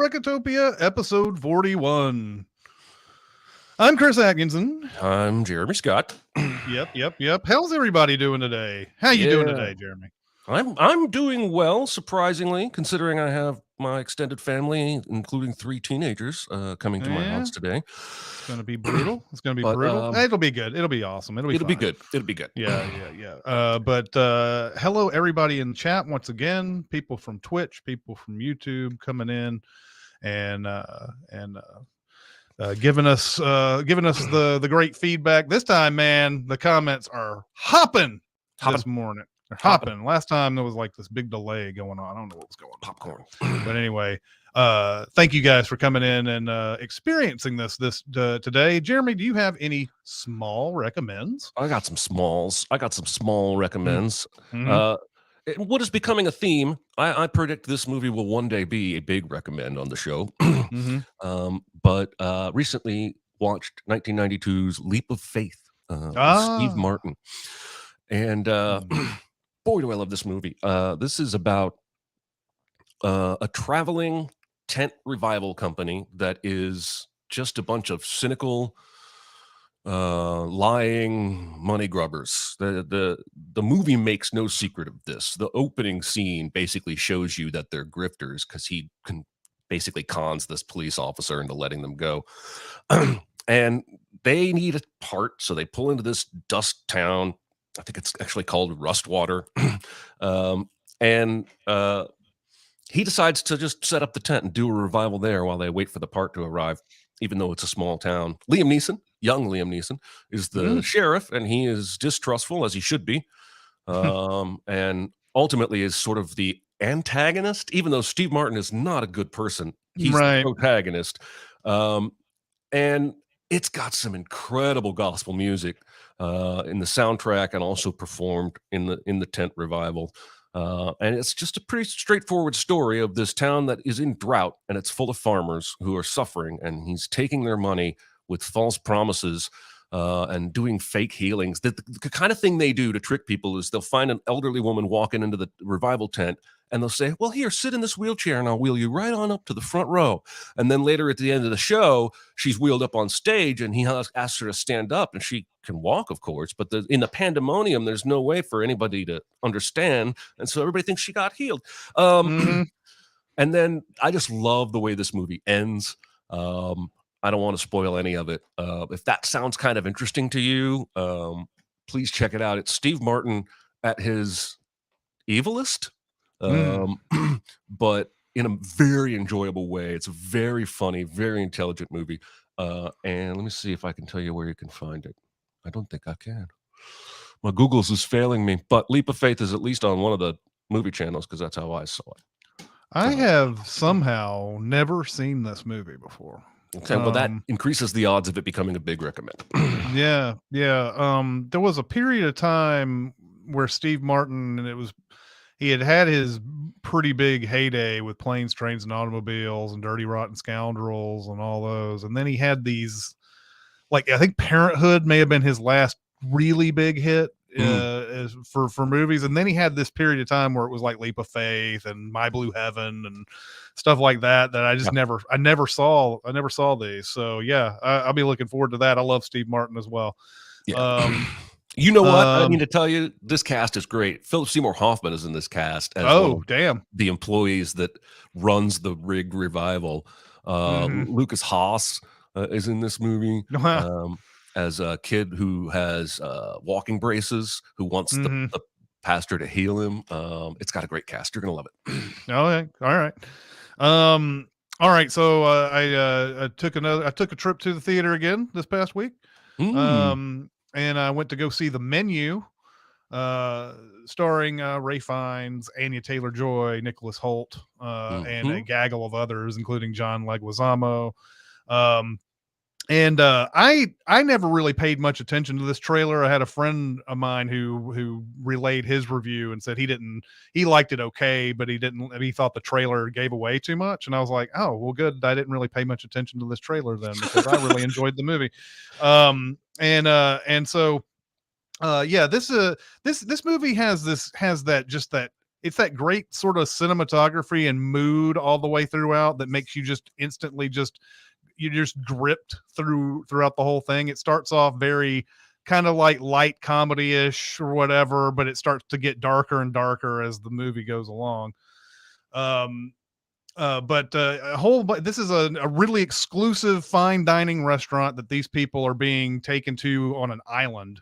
Recotopia, episode 41. I'm Chris Atkinson. I'm Jeremy Scott. Yep. How's everybody doing today? How you doing today, Jeremy? I'm doing well, surprisingly, considering I have my extended family, including 3 teenagers, coming to my house today. It's going to be brutal. It'll be good. It'll be awesome. It'll be good. It'll be good. Yeah. But hello, everybody in the chat once again. People from Twitch, people from YouTube coming in and giving us the great feedback. This time, man, the comments are hopping. This morning. They're hopping. Last time there was like this big delay going on. I don't know what was going on. Popcorn. But anyway, thank you guys for coming in and experiencing this today. Jeremy, do you have any small recommends? I got some small recommends. Mm-hmm. What is becoming a theme, I predict this movie will one day be a big recommend on the show. But recently watched 1992's Leap of Faith with Steve Martin. And boy, do I love this movie. This is about a traveling tent revival company that is just a bunch of cynical, lying money grubbers. The movie makes no secret of this. The opening scene basically shows you that they're grifters because he can basically cons this police officer into letting them go. And they need a part, so they pull into this dust town. I think it's actually called Rustwater. And he decides to just set up the tent and do a revival there while they wait for the part to arrive, even though it's a small town. Liam Neeson, young Liam Neeson, is the sheriff, and he is distrustful, as he should be, and ultimately is sort of the antagonist, even though Steve Martin is not a good person. He's the protagonist. And it's got some incredible gospel music in the soundtrack and also performed in the tent revival. And it's just a pretty straightforward story of this town that is in drought, and it's full of farmers who are suffering, and he's taking their money with false promises and doing fake healings. The kind of thing they do to trick people is they'll find an elderly woman walking into the revival tent, and they'll say, well, here, sit in this wheelchair and I'll wheel you right on up to the front row. And then later at the end of the show, she's wheeled up on stage and he asks her to stand up, and she can walk, of course, but in the pandemonium, there's no way for anybody to understand. And so everybody thinks she got healed. And then I just love the way this movie ends. I don't want to spoil any of it. If that sounds kind of interesting to you, please check it out. It's Steve Martin at his evilest. But in a very enjoyable way. It's a very funny, very intelligent movie. And let me see if I can tell you where you can find it. I don't think I can. My Google's is failing me, but Leap of Faith is at least on one of the movie channels because that's how I saw it. I have somehow never seen this movie before. Okay, well, that increases the odds of it becoming a big recommend. Yeah. There was a period of time where Steve Martin, and he had his pretty big heyday with Planes, Trains, and Automobiles and Dirty Rotten Scoundrels and all those. And then he had these, like, I think Parenthood may have been his last really big hit for movies. And then he had this period of time where it was like Leap of Faith and My Blue Heaven and stuff like that I just never saw these. So yeah, I'll be looking forward to that. I love Steve Martin as well. Yeah. You know what? I need to tell you, this cast is great. Philip Seymour Hoffman is in this cast. As the employees that runs the Rig revival. Lucas Haas is in this movie as a kid who has walking braces, who wants the pastor to heal him. It's got a great cast. You're going to love it. Okay. All right. So I took a trip to the theater again this past week. And I went to go see The Menu, starring Ray Fiennes, Anya Taylor-Joy, Nicholas Hoult, and a gaggle of others, including John Leguizamo. And I never really paid much attention to this trailer. I had a friend of mine who relayed his review and said he liked it okay, but he thought the trailer gave away too much. And I was like, oh, well, good. I didn't really pay much attention to this trailer then, because I really enjoyed the movie. This movie has that it's that great sort of cinematography and mood all the way throughout that makes you just instantly you're just gripped throughout the whole thing. It starts off very kind of like light comedy-ish or whatever, but it starts to get darker and darker as the movie goes along. But this is a really exclusive fine dining restaurant that these people are being taken to on an island,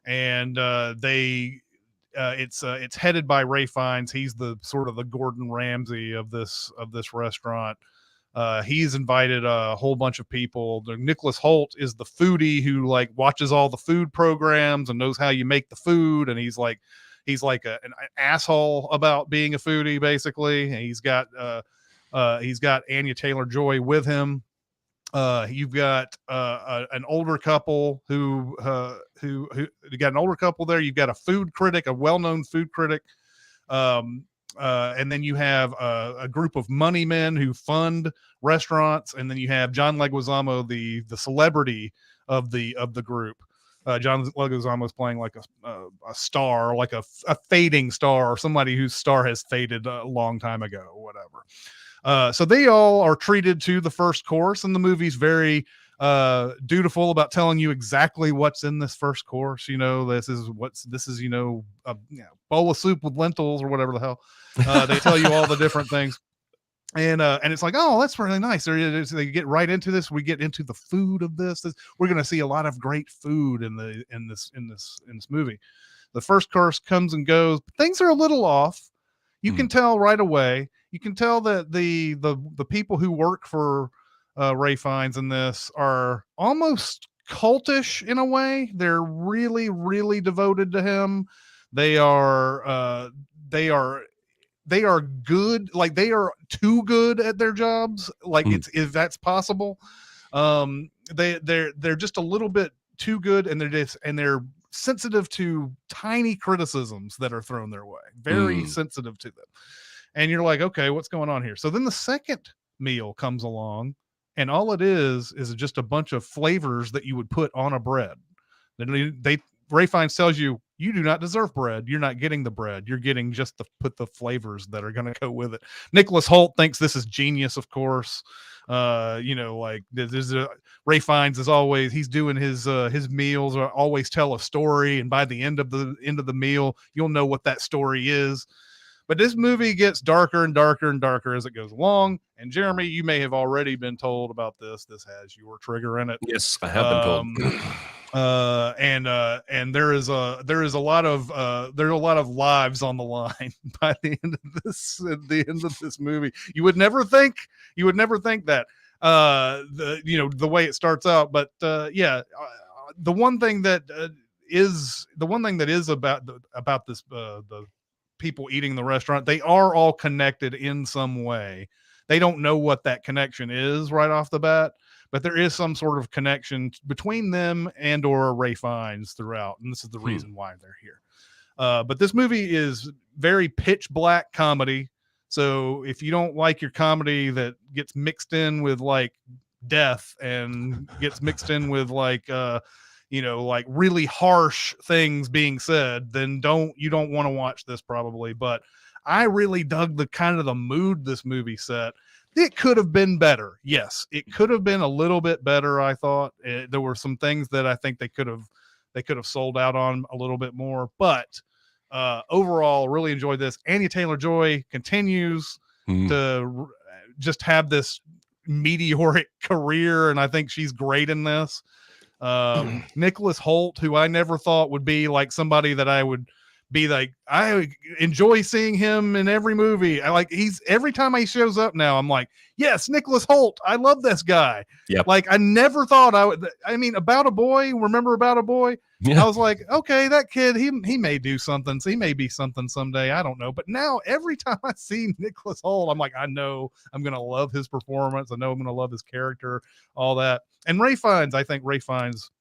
and it's headed by Ray Fiennes. He's the sort of the Gordon Ramsay of this restaurant. He's invited a whole bunch of people. Nicholas Hoult is the foodie who like watches all the food programs and knows how you make the food, and he's like an asshole about being a foodie, basically. And he's got Anya Taylor-Joy with him. You've got an older couple who you got an older couple there. You've got a food critic, a well-known food critic. And then you have a group of money men who fund restaurants, and then you have John Leguizamo, the celebrity of the group. John Leguizamo is playing like a star, like a fading star, or somebody whose star has faded a long time ago, or whatever. So they all are treated to the first course, and the movie's very dutiful about telling you exactly what's in this first course. This is a bowl of soup with lentils or whatever the hell. They tell you all the different things. And it's like, oh, that's really nice. They get right into this. We get into the food of this. We're going to see a lot of great food in this movie. The first course comes and goes. But things are a little off. You can tell right away. You can tell that the people who work for Ray Fiennes in this are almost cultish in a way. They're really, really devoted to him. They are good. Like, they are too good at their jobs. Like, if that's possible. They're just a little bit too good, and they're sensitive to tiny criticisms that are thrown their way. Very sensitive to them. And you're like, okay, what's going on here? So then the second meal comes along, and all it is just a bunch of flavors that you would put on a bread. Ray Fiennes tells you, you do not deserve bread. You're not getting the bread. You're getting just put the flavors that are going to go with it. Nicholas Hoult thinks this is genius, of course. Like Ray Fiennes is always, he's doing his meals or always tell a story, and by the end of the meal, you'll know what that story is. But this movie gets darker and darker and darker as it goes along. And Jeremy, you may have already been told about this. This has your trigger in it. Yes, I have been told. And there is a lot of lives on the line by the end of this movie. You would never think that the way it starts out, but the one thing that is about this the people eating the restaurant, they are all connected in some way. They don't know what that connection is right off the bat, but there is some sort of connection between them and or Ray Fiennes throughout, and this is the reason why they're here. But this movie is very pitch black comedy. So if you don't like your comedy that gets mixed in with like death and gets mixed in with like like really harsh things being said, then you don't want to watch this probably. But I really dug the kind of the mood this movie set. It could have been better. Yes, it could have been a little bit better. I thought there were some things that I think they could have sold out on a little bit more. But overall, really enjoyed this. Anya Taylor-Joy continues to just have this meteoric career, and I think she's great in this. Nicholas Hoult, who I never thought would be like somebody that I would be like, I enjoy seeing him in every movie. Every time he shows up now, I'm like, yes, Nicholas Hoult. I love this guy. Yep. Like, I never thought About a Boy. Remember About a Boy? Yeah. I was like, okay, that kid, he may do something. So he may be something someday. I don't know. But now every time I see Nicholas Hoult, I'm like, I know I'm going to love his performance. I know I'm going to love his character, all that. And Ray Fiennes, I think Ray Fiennes,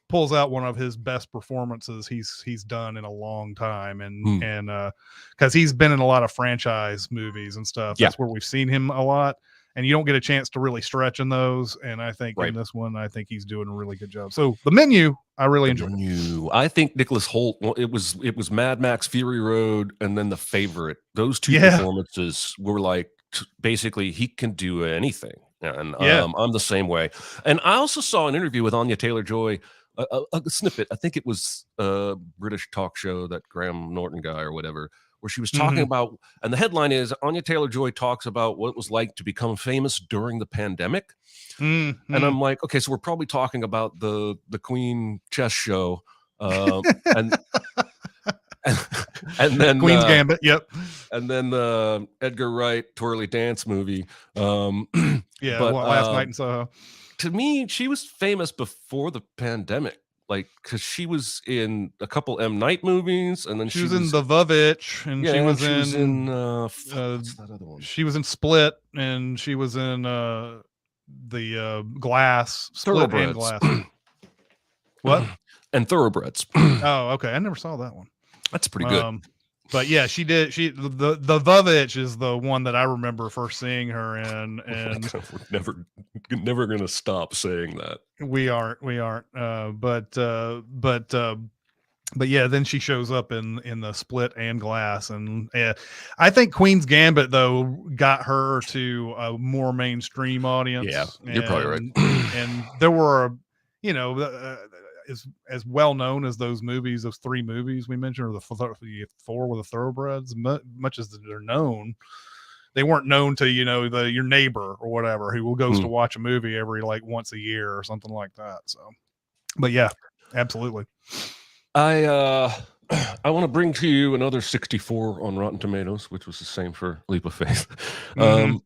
pulls out one of his best performances he's done in a long time, and because he's been in a lot of franchise movies and stuff. That's where we've seen him a lot. and you don't get a chance to really stretch in those. And I think in Right. this one, I think he's doing a really good job. So The Menu, I really The enjoyed. Menu. I think Nicholas Hoult. Well, it was Mad Max Fury Road, and then The Favorite. Those two Yeah, performances were like basically he can do anything, and yeah. I'm the same way. And I also saw an interview with Anya Taylor-Joy, a snippet. I think it was a British talk show, that Graham Norton guy or whatever, where she was talking Mm-hmm. about, and the headline is Anya Taylor-Joy talks about what it was like to become famous during the pandemic. And Mm-hmm. I'm like, okay, so we're probably talking about the Queen chess show, uh, and and then Queen's Gambit. Yep. the Edgar Wright twirly dance movie. Um, Yeah. but Last Night in Soho. to me, she was famous before the pandemic, like because she was in a couple M Night movies, and then She she was in was The Vuvitch, and yeah, she and was she was in in uh, what's that other one? she was in Split, and she was in the Glass, Split and Thoroughbreds. Glass. What? And Thoroughbreds. Oh, okay. I never saw that one. That's pretty good. But yeah, she did. The Vuvitch is the one that I remember first seeing her in, and We're never gonna stop saying that. we aren't. But yeah, then she shows up in the Split and Glass, and I think Queen's Gambit though got her to a more mainstream audience. Yeah, you're probably right. And there were, as well known as those movies, those three movies we mentioned, or the four with the Thoroughbreds, much as they're known, they weren't known to your neighbor or whatever who goes to watch a movie every like once a year or something like that. So, but yeah, absolutely. I want to bring to you another 64 on Rotten Tomatoes, which was the same for Leap of Faith. Mm-hmm.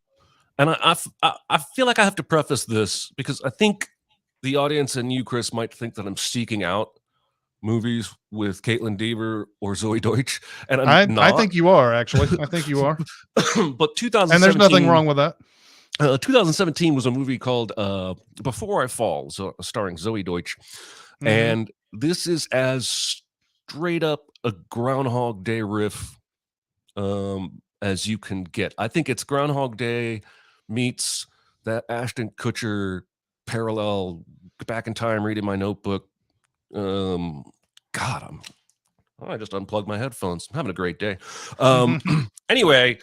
And I feel like I have to preface this because I think the audience and you, Chris, might think that I'm seeking out movies with Caitlin Dever or Zoe Deutsch, and I'm not. I think you are, actually. I think you are. But 2017, and there's nothing wrong with that. 2017 was a movie called Before I Fall, starring Zoe Deutsch. Mm-hmm. And this is as straight up a Groundhog Day riff as you can get. I think it's Groundhog Day meets that Ashton Kutcher parallel, back in time, reading my notebook. I just unplugged my headphones. I'm having a great day. Anyway,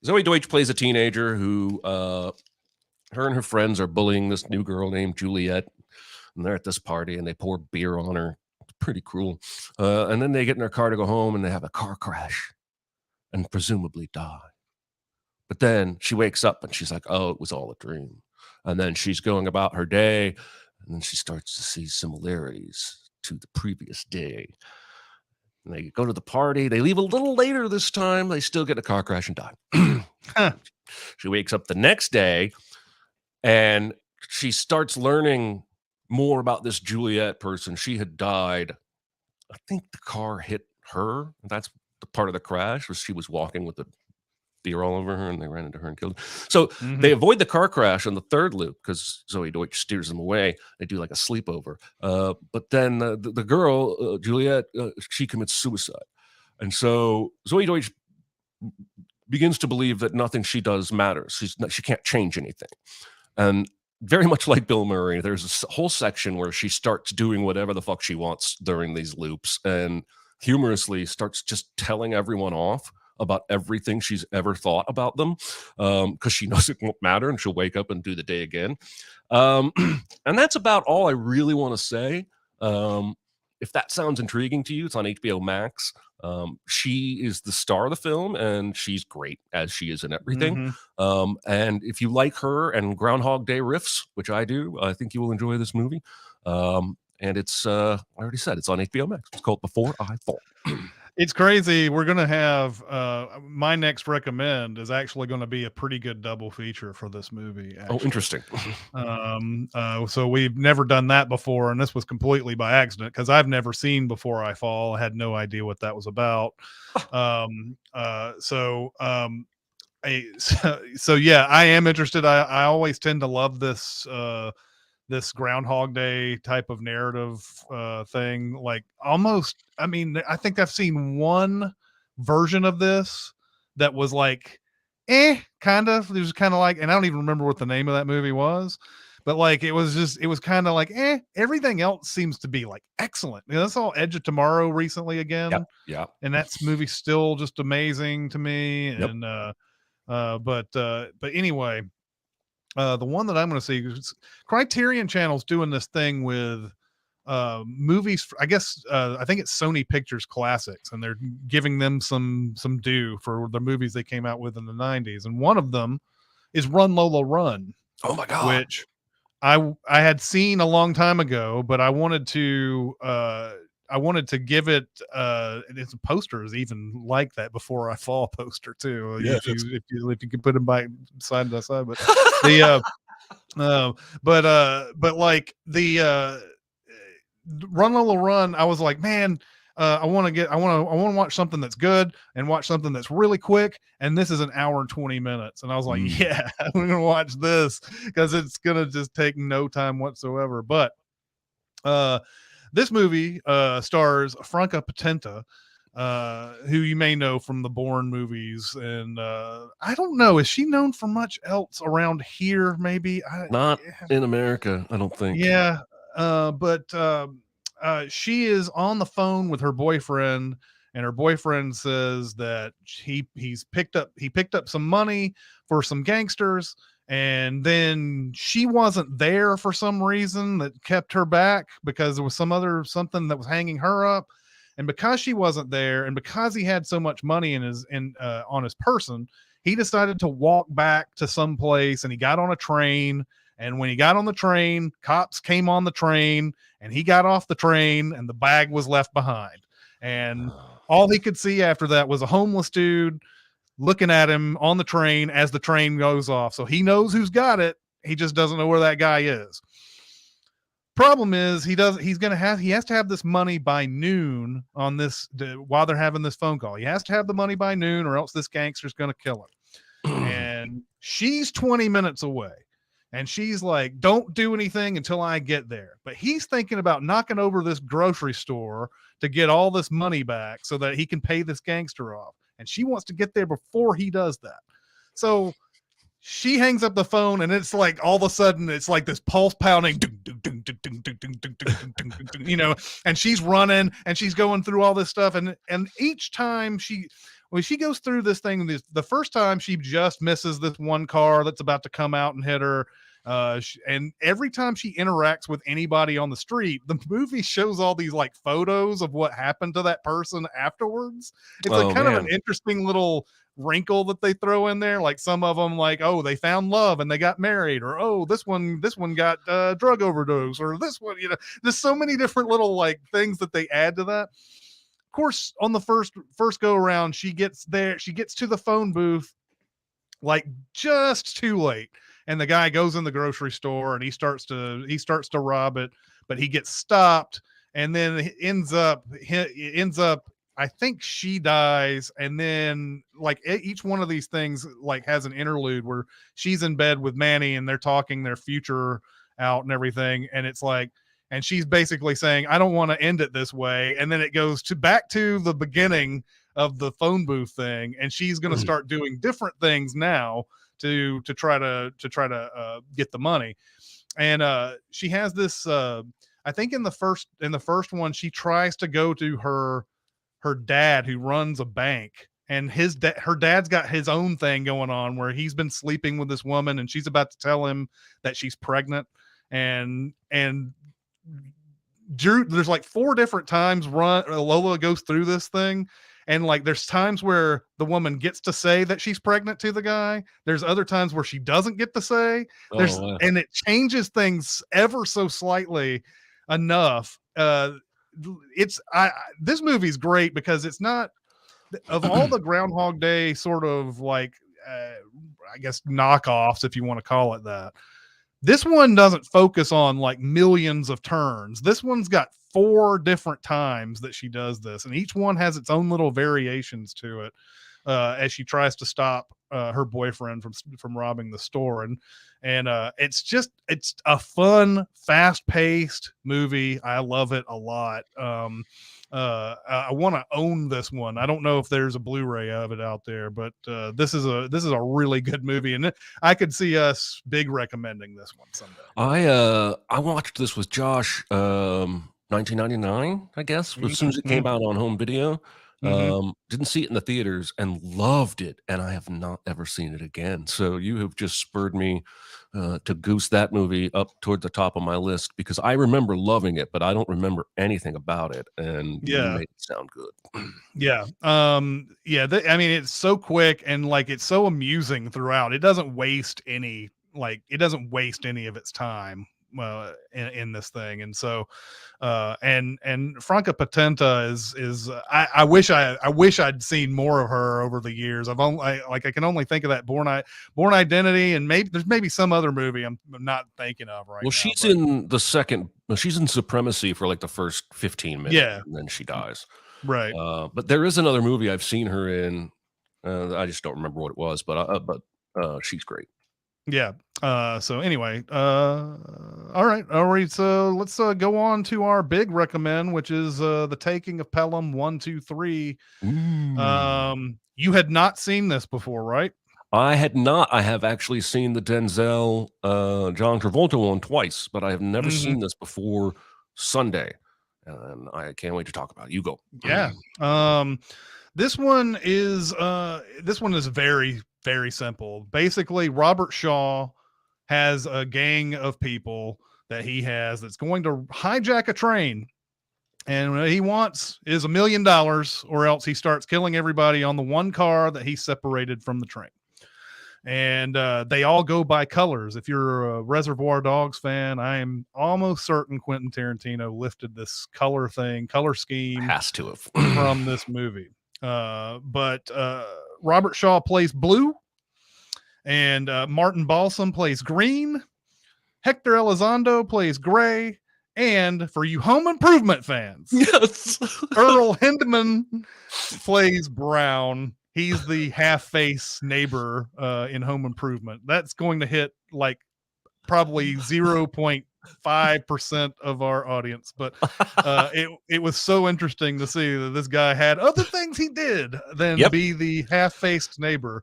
Zoe Deutsch plays a teenager who her and her friends are bullying this new girl named Juliet. And they're at this party and they pour beer on her. It's pretty cruel. And then they get in their car to go home and they have a car crash and presumably die. But then she wakes up and she's like, oh, it was all a dream. And then she's going about her day and then she starts to see similarities to the previous day. And they go to the party. They leave a little later this time. They still get in a car crash and die. She wakes up the next day and she starts learning more about this Juliet person. She had died. I think the car hit her. That's the part of the crash, was she was walking with the beer all over her and they ran into her and killed her. So they avoid the car crash on the third loop because Zoe Deutsch steers them away. They do like a sleepover. But then the girl, Juliet, she commits suicide. And so Zoe Deutsch begins to believe that nothing she does matters. She can't change anything. And very much like Bill Murray, there's a whole section where she starts doing whatever the fuck she wants during these loops and humorously starts just telling everyone off about everything she's ever thought about them because she knows it won't matter and she'll wake up and do the day again. And that's about all I really want to say. If that sounds intriguing to you, it's on HBO Max. She is the star of the film and she's great as she is in everything. And if you like her and Groundhog Day riffs, which I do, I think you will enjoy this movie. And it's, I already said, it's on HBO Max. It's called Before I Fall. It's crazy. We're going to have my next recommend is actually going to be a pretty good double feature for this movie. Actually. Oh, interesting. So we've never done that before. And this was completely by accident because I've never seen Before I Fall. I had no idea what that was about. So yeah, I am interested. I always tend to love this, this Groundhog Day type of narrative thing. Like almost, I mean, I think I've seen one version of this that was like kind of. It was kind of like, and I don't even remember what the name of that movie was, but like it was kind of like everything else seems to be like excellent. You know, that's all Edge of Tomorrow recently Yep. again, Yeah. and that's movie still just amazing to me. Yep. And but anyway, the one that I'm going to see is Criterion Channel's doing this thing with movies. I guess I think it's Sony Pictures Classics, and they're giving them some due for the movies they came out with in the '90s. And one of them is Run Lola Run, Oh my God. which I had seen a long time ago, but I wanted to give it and its poster is even like that Before I Fall poster too. Yeah. If you could put them by side by side, but the uh, but like the Run Lola Run, I was like, man, I want to watch something that's good and watch something that's really quick. And this is an hour and 20 minutes. And I was like, yeah, we're going to watch this because it's going to just take no time whatsoever. But this movie stars Franca Potente, who you may know from the Bourne movies. And I don't know, is she known for much else around here? Maybe Not in America, I don't think. yeah, but she is on the phone with her boyfriend, and her boyfriend says that he picked up some money for some gangsters, and then she wasn't there for some reason that kept her back because there was something that was hanging her up. And because she wasn't there, and because he had so much money on his person, he decided to walk back to some place, and he got on a train. And when he got on the train, cops came on the train, and he got off the train, and the bag was left behind. And all he could see after that was a homeless dude looking at him on the train as the train goes off. So he knows who's got it. He just doesn't know where that guy is. Problem is he has to have this money by noon on this while they're having this phone call. He has to have the money by noon or else this gangster's going to kill him. And she's 20 minutes away. And she's like, don't do anything until I get there. But he's thinking about knocking over this grocery store to get all this money back so that he can pay this gangster off. And she wants to get there before he does that. So she hangs up the phone, and it's like all of a sudden it's like this pulse pounding, you know, and she's running and she's going through all this stuff. And each time when she goes through this thing, the first time she just misses this one car that's about to come out and hit her. And every time she interacts with anybody on the street, the movie shows all these like photos of what happened to that person afterwards. It's like kind of an interesting little wrinkle that they throw in there. Like some of them, like, oh, they found love and they got married, or oh, this one got drug overdose, or this one, you know, there's so many different little like things that they add to that. Of course, on the first go around, she gets to the phone booth like just too late, and the guy goes in the grocery store and he starts to rob it, but he gets stopped, and then it ends up I think she dies. And then like each one of these things like has an interlude where she's in bed with Manny and they're talking their future out and everything, and it's like, and she's basically saying, I don't want to end it this way. And then it goes back to the beginning of the phone booth thing, and she's going to start doing different things now to try to get the money. And she has this I think in the first one, she tries to go to her dad who runs a bank, and her dad's got his own thing going on where he's been sleeping with this woman, and she's about to tell him that she's pregnant. And Drew, there's like 4 different times Lola goes through this thing, and like there's times where the woman gets to say that she's pregnant to the guy. There's other times where she doesn't get to say. And it changes things ever so slightly enough. This movie's great because it's not, of all the Groundhog Day sort of like I guess knockoffs, if you want to call it that, this one doesn't focus on like millions of turns. This one's got 4 different times that she does this, and each one has its own little variations to it as she tries to stop her boyfriend from robbing the store. And it's a fun, fast-paced movie. I love it a lot. I want to own this one. I don't know if there's a Blu-ray of it out there, but this is a really good movie, and I could see us big recommending this one someday. I watched this with Josh 1999, I guess, as soon as it came out on home video. Didn't see it in the theaters and loved it, and I have not ever seen it again. So you have just spurred me to goose that movie up toward the top of my list, because I remember loving it, but I don't remember anything about it, and you made it sound good. Yeah. I mean, it's so quick, and like it's so amusing throughout. It doesn't waste any of its time in this thing. And so and Franca Potenta is I wish I'd seen more of her over the years. I can only think of that Born Identity, and maybe some other movie I'm not thinking of right now. Well, she's in Supremacy for like the first 15 minutes, and then she dies. Right. But there is another movie I've seen her in. I just don't remember what it was, but she's great. Yeah. So anyway, all right. So let's go on to our big recommend, which is The Taking of Pelham 1, 2, 3. You had not seen this before, right? I had not. I have actually seen the Denzel John Travolta one twice, but I have never seen this before Sunday, and I can't wait to talk about it. You go. Yeah. This one is very, very simple. Basically, Robert Shaw has a gang of people that he has that's going to hijack a train, and what he wants is $1 million, or else he starts killing everybody on the one car that he separated from the train. And they all go by colors. If you're a Reservoir Dogs fan, I am almost certain Quentin Tarantino lifted this color scheme has to have from this movie. But Robert Shaw plays blue, and Martin Balsam plays green. Hector Elizondo plays gray, and for you Home Improvement fans, yes, Earl Hindman plays brown. He's the half-face neighbor in Home Improvement. That's going to hit like probably 0.5% of our audience, but it was so interesting to see that this guy had other things he did than be the half-faced neighbor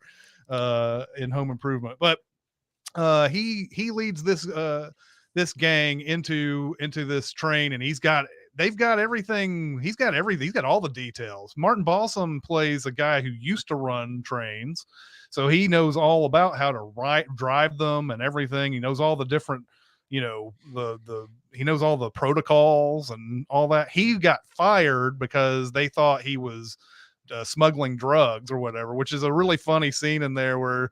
in Home Improvement. But he leads this gang into this train, and they've got everything. He's got everything. He's got all the details. Martin Balsam plays a guy who used to run trains, so he knows all about how to drive them and everything. He knows all the different, he knows all the protocols and all that. He got fired because they thought he was smuggling drugs or whatever, which is a really funny scene in there where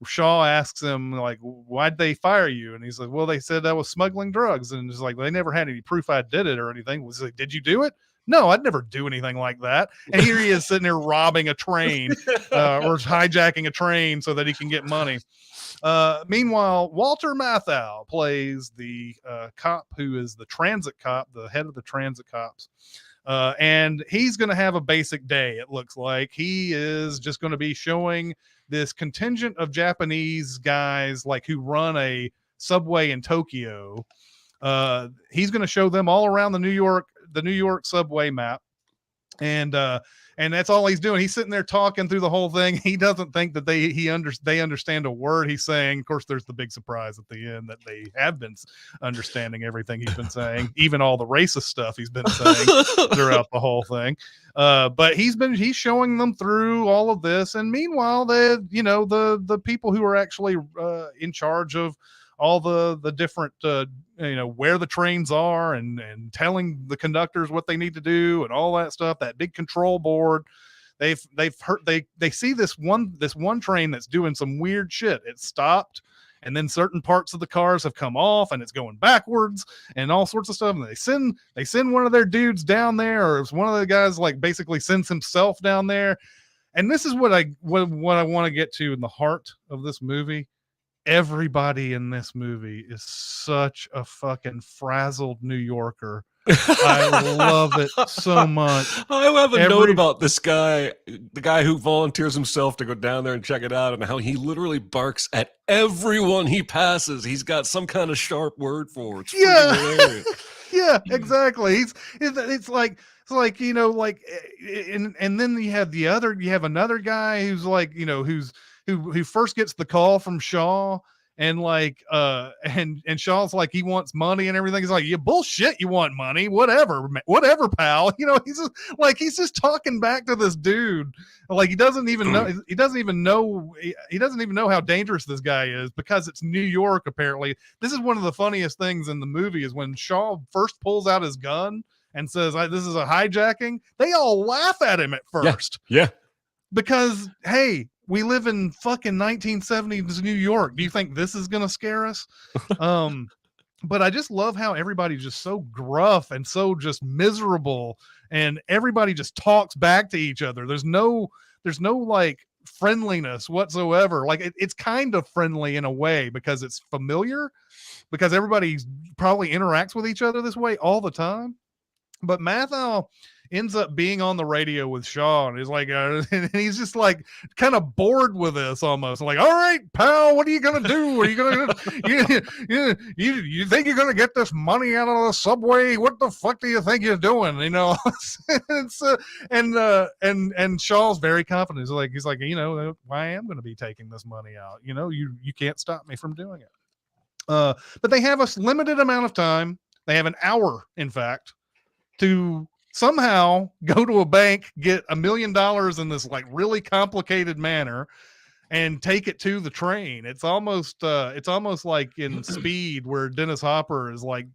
Shaw asks him, like, why'd they fire you? And he's like, well, they said I was smuggling drugs. And it's like, they never had any proof I did it or anything. Was like, did you do it? No, I'd never do anything like that. And here he is sitting there robbing a train or hijacking a train so that he can get money. Meanwhile, Walter Matthau plays the cop who is the transit cop, the head of the transit cops. And he's going to have a basic day. It looks like he is just going to be showing this contingent of Japanese guys like who run a subway in Tokyo. He's going to show them all around the New York subway map. And that's all he's doing. He's sitting there talking through the whole thing. He doesn't think that they understand a word he's saying. Of course, there's the big surprise at the end that they have been understanding everything he's been saying, even all the racist stuff he's been saying throughout the whole thing. But he's showing them through all of this. And meanwhile, the people who are actually in charge of all the different where the trains are and telling the conductors what they need to do and all that stuff, that big control board, they've heard, they see this one train that's doing some weird shit. It stopped, and then certain parts of the cars have come off and it's going backwards and all sorts of stuff. And they send one of their dudes down there, or it's one of the guys like basically sends himself down there. And this is what I want to get to in the heart of this movie. Everybody in this movie is such a fucking frazzled New Yorker. I love it so much. I have a note about this guy, the guy who volunteers himself to go down there and check it out, and how he literally barks at everyone he passes. He's got some kind of sharp word for it. It's hilarious. Yeah, exactly. It's like like and then you have another guy who's like who first gets the call from Shaw, and like and Shaw's like he wants money and everything. He's like, yeah, bullshit, you want money, whatever, pal. He's just talking back to this dude like he doesn't even know he doesn't even know how dangerous this guy is, because it's New York. Apparently, this is one of the funniest things in the movie is when Shaw first pulls out his gun and says, this is a hijacking. They all laugh at him at first. Yeah. Because, hey, we live in fucking 1970s New York. Do you think this is going to scare us? But I just love how everybody's just so gruff and so just miserable, and everybody just talks back to each other. There's no like friendliness whatsoever. Like it's kind of friendly in a way because it's familiar, because everybody probably interacts with each other this way all the time. But Mathau ends up being on the radio with Shaw, and he's like, and he's just like kind of bored with this almost. Like, all right, pal, what are you gonna do? Are you gonna you think you're gonna get this money out of the subway? What the fuck do you think you're doing? And Shaw's very confident. He's like, I am gonna be taking this money out. You can't stop me from doing it. But they have a limited amount of time. They have an hour, in fact, to somehow go to a bank, get $1 million in this like really complicated manner, and take it to the train. It's almost like in Speed, where Dennis Hopper is like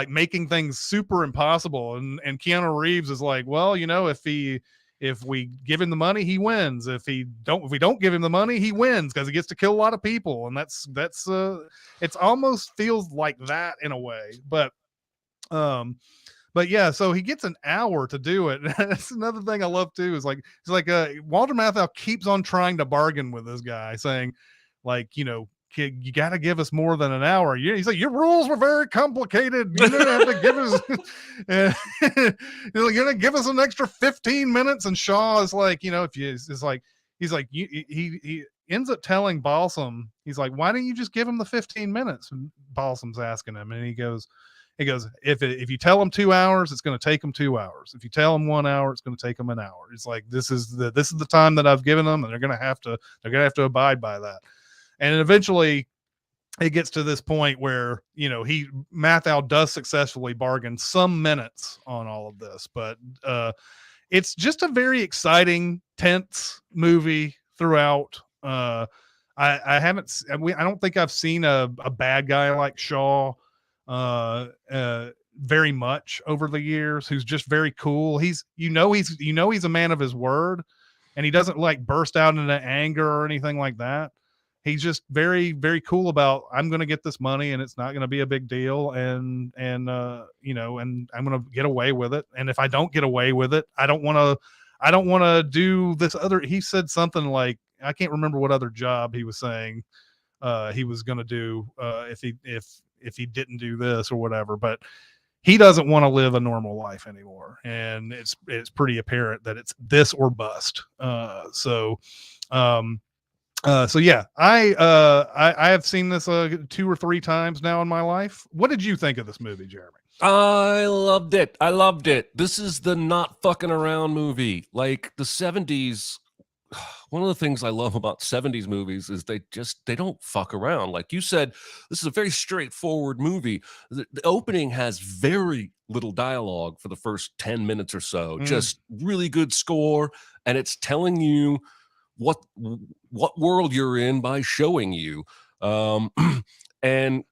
making things super impossible, and Keanu Reeves is like, well, if we give him the money, he wins. If we don't give him the money, he wins because he gets to kill a lot of people. And that's it's almost feels like that in a way. But yeah, so he gets an hour to do it. That's another thing I love too. Is like Walter Matthau keeps on trying to bargain with this guy, saying, like, kid, you got to give us more than an hour. He's like, your rules were very complicated. You didn't have to give us. You're gonna give us an extra 15 minutes. And Shaw is like, if you, it's like, he's like, he ends up telling Balsam, he's like, why don't you just give him the 15 minutes? And Balsam's asking him, and he goes, if you tell them 2 hours, it's going to take them 2 hours. If you tell them 1 hour, it's going to take them an hour. It's like, this is the time that I've given them, and they're going to have to abide by that. And eventually it gets to this point where, Matthau does successfully bargain some minutes on all of this, but it's just a very exciting, tense movie throughout. I don't think I've seen a bad guy like Shaw very much over the years, who's just very cool. He's a man of his word, and he doesn't like burst out into anger or anything like that. He's just very, very cool about, I'm going to get this money and it's not going to be a big deal. And I'm going to get away with it. And if I don't get away with it, I don't want to do this other, he said something like, I can't remember what other job he was saying he was going to do if he didn't do this or whatever, but he doesn't want to live a normal life anymore. And it's pretty apparent that it's this or bust. So yeah, I have seen this 2 or 3 times now in my life. What did you think of this movie, Jeremy? I loved it. This is the not fucking around movie. Like the 70s. One of the things I love about 70s movies is they don't fuck around. Like you said, this is a very straightforward movie. The opening has very little dialogue for the first 10 minutes or so. Just really good score, and it's telling you what world you're in by showing you. And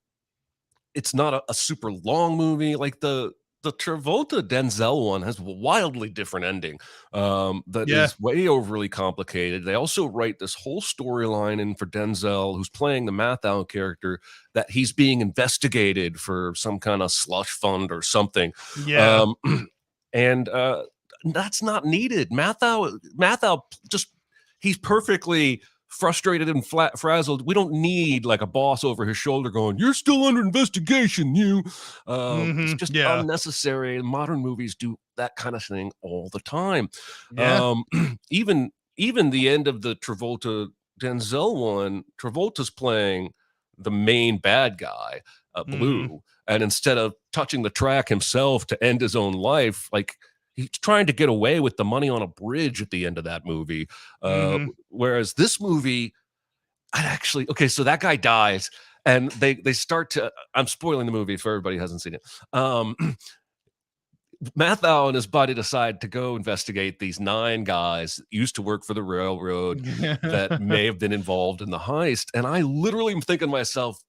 it's not a super long movie. Like the Travolta Denzel one has a wildly different ending that is way overly complicated. They also write this whole storyline in for Denzel, who's playing the Matthau character, that he's being investigated for some kind of slush fund or something. Yeah. And that's not needed. Matthau just, he's perfectly frustrated and frazzled. We don't need like a boss over his shoulder going, "You're still under investigation." It's just unnecessary. Modern movies do that kind of thing all the time. Yeah. Even the end of the Travolta Denzel one, Travolta's playing the main bad guy, Blue, and instead of touching the track himself to end his own life, like he's trying to get away with the money on a bridge at the end of that movie. Whereas this movie, I actually, okay, so that guy dies, and they start to. I'm spoiling the movie for everybody who hasn't seen it. Mathau and his buddy decide to go investigate these 9 guys that used to work for the railroad that may have been involved in the heist. And I literally am thinking to myself,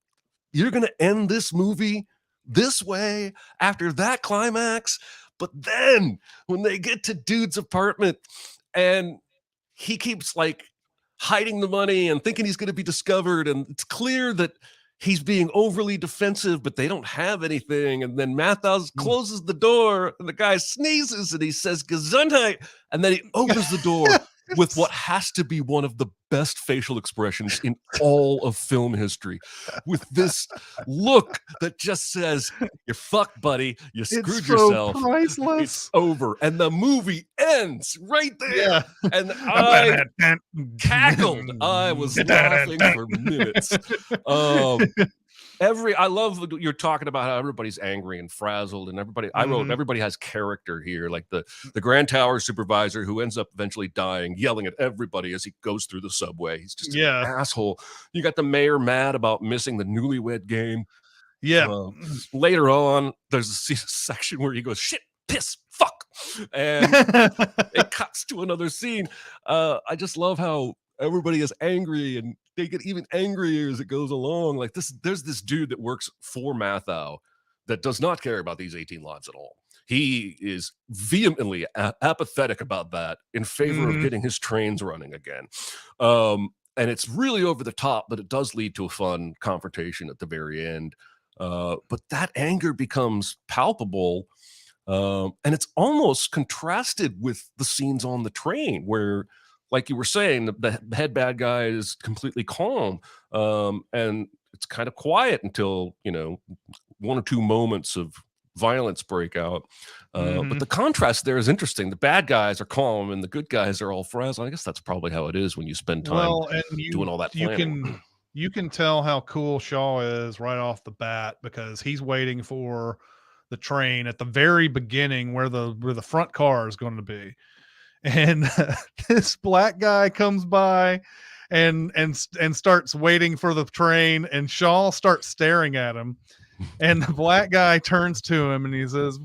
you're going to end this movie this way after that climax? But then when they get to dude's apartment and he keeps like hiding the money and thinking he's going to be discovered, and it's clear that he's being overly defensive, but they don't have anything. And then Mathaus closes the door, and the guy sneezes, and he says Gesundheit, and then he opens the door with what has to be one of the best facial expressions in all of film history, with this look that just says, "You're fucked, buddy. You screwed yourself. Priceless. It's over." And the movie ends right there. And I cackled. I was laughing for minutes. I love you're talking about how everybody's angry and frazzled, and everybody. I wrote everybody has character here, like the Grand Tower supervisor who ends up eventually dying, yelling at everybody as he goes through the subway. He's just an asshole. You got the mayor mad about missing the newlywed game. Later on, there's a section where he goes, "Shit, piss, fuck," and it cuts to another scene. I just love how everybody is angry, and they get even angrier as it goes along. Like there's this dude that works for Mathau that does not care about these 18 lots at all. He is vehemently apathetic about that in favor of getting his trains running again. And it's really over the top, but it does lead to a fun confrontation at the very end. But that anger becomes palpable. And it's almost contrasted with the scenes on the train where, like you were saying, the head bad guy is completely calm, and it's kind of quiet until 1 or 2 moments of violence break out. But the contrast there is interesting. The bad guys are calm, and the good guys are all frazzled. I guess that's probably how it is when you spend time doing all that planning. You can tell how cool Shaw is right off the bat, because he's waiting for the train at the very beginning where the front car is going to be. And this black guy comes by and starts waiting for the train, and Shaw starts staring at him, and the black guy turns to him and he says,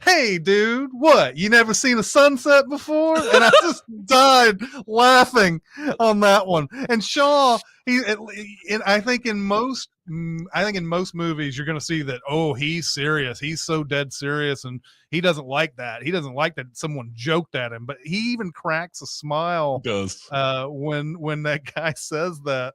"Hey dude, what, you never seen a sunset before?" And I just died laughing on that one. And Shaw, I think in most movies you're going to see that, oh, he's serious, he's so dead serious, and he doesn't like that someone joked at him. But he even cracks a smile when that guy says that.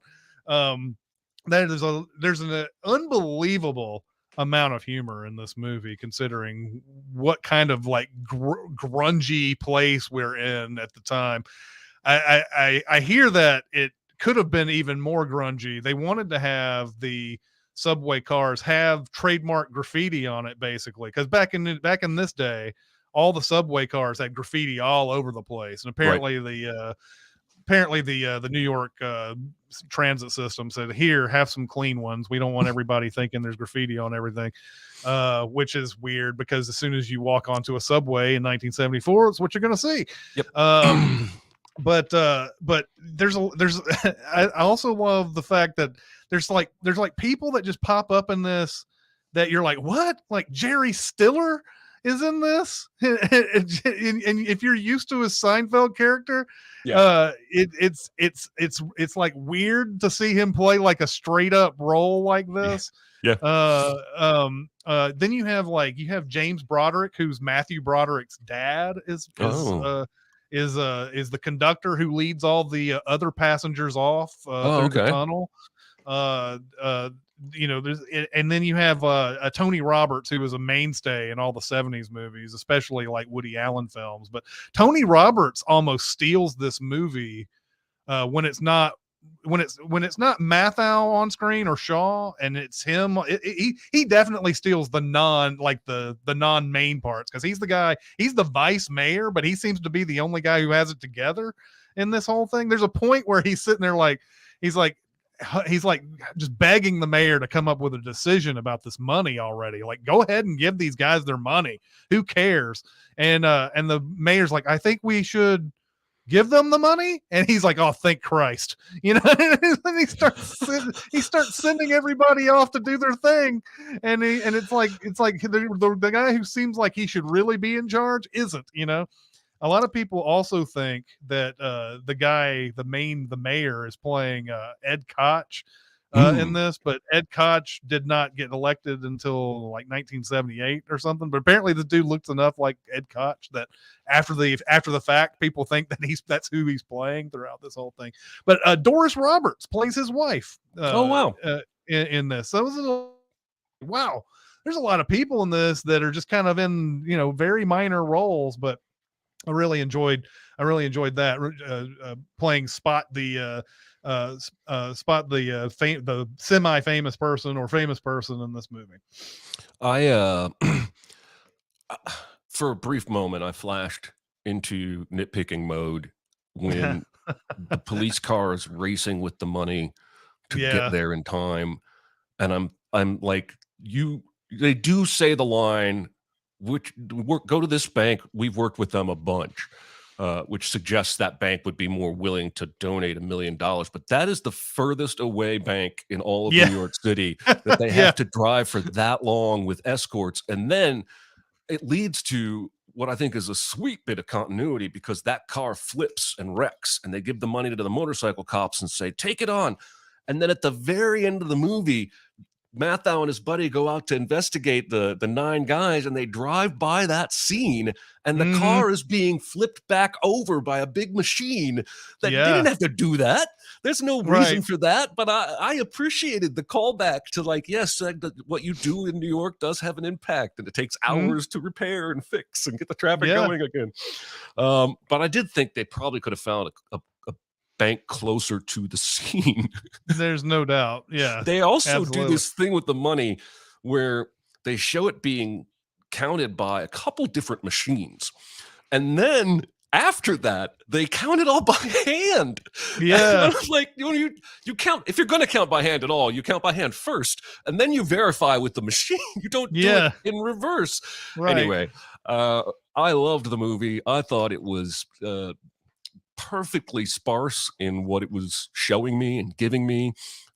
There's an unbelievable amount of humor in this movie, considering what kind of like grungy place we're in at the time. I hear that it could have been even more grungy. They wanted to have the subway cars have trademark graffiti on it, basically, because back in this day, all the subway cars had graffiti all over the place, and apparently the New York transit system said, "Here, have some clean ones. We don't want everybody thinking there's graffiti on everything," which is weird, because as soon as you walk onto a subway in 1974, it's what you're going to see. Yep. But there's I also love the fact that there's like people that just pop up in this that you're like, what? Like Jerry Stiller is in this, and if you're used to his Seinfeld character, it's like weird to see him play like a straight up role like this. Then you have James Broderick, who's Matthew Broderick's dad, is the conductor who leads all the other passengers off through the tunnel. And then you have a Tony Roberts, who was a mainstay in all the 70s movies, especially like Woody Allen films. But Tony Roberts almost steals this movie when it's not Mathau on screen or Shaw, and it's him. He definitely steals the non-main parts, because he's the vice mayor, but he seems to be the only guy who has it together in this whole thing. There's a point where he's sitting there like, he's like, he's like just begging the mayor to come up with a decision about this money already. Like, go ahead and give these guys their money. Who cares? And the mayor's like, I think we should give them the money. And he's like, oh, thank Christ. And he starts sending everybody off to do their thing. And it's like the guy who seems like he should really be in charge isn't. A lot of people also think that the mayor is playing Ed Koch in this, but Ed Koch did not get elected until like 1978 or something. But apparently, the dude looks enough like Ed Koch that after the fact, people think that that's who he's playing throughout this whole thing. But Doris Roberts plays his wife. Oh wow! In this, so it was wow. There's a lot of people in this that are just kind of in very minor roles, but I really enjoyed that playing Spot the semi-famous person or famous person in this movie. I for a brief moment I flashed into nitpicking mode when the police car is racing with the money to get there in time, and I'm like, they do say the line, go to this bank, we've worked with them a bunch, which suggests that bank would be more willing to donate $1 million. But that is the furthest away bank in all of New York City that they have to drive for that long with escorts. And then it leads to what I think is a sweet bit of continuity, because that car flips and wrecks, and they give the money to the motorcycle cops and say, take it on. And then at the very end of the movie, Matthau and his buddy go out to investigate the 9 guys, and they drive by that scene, and the car is being flipped back over by a big machine that didn't have to do that. There's no reason for that, but I appreciated the callback to like, yes, what you do in New York does have an impact, and it takes hours to repair and fix and get the traffic going again. But I did think they probably could have found a bank closer to the scene. There's no doubt. Yeah. They also do this thing with the money where they show it being counted by a couple different machines. And then after that, they count it all by hand. Yeah. Like, you count, if you're going to count by hand at all, you count by hand first, and then you verify with the machine. You don't do it in reverse. Right. Anyway, I loved the movie. I thought it was perfectly sparse in what it was showing me and giving me.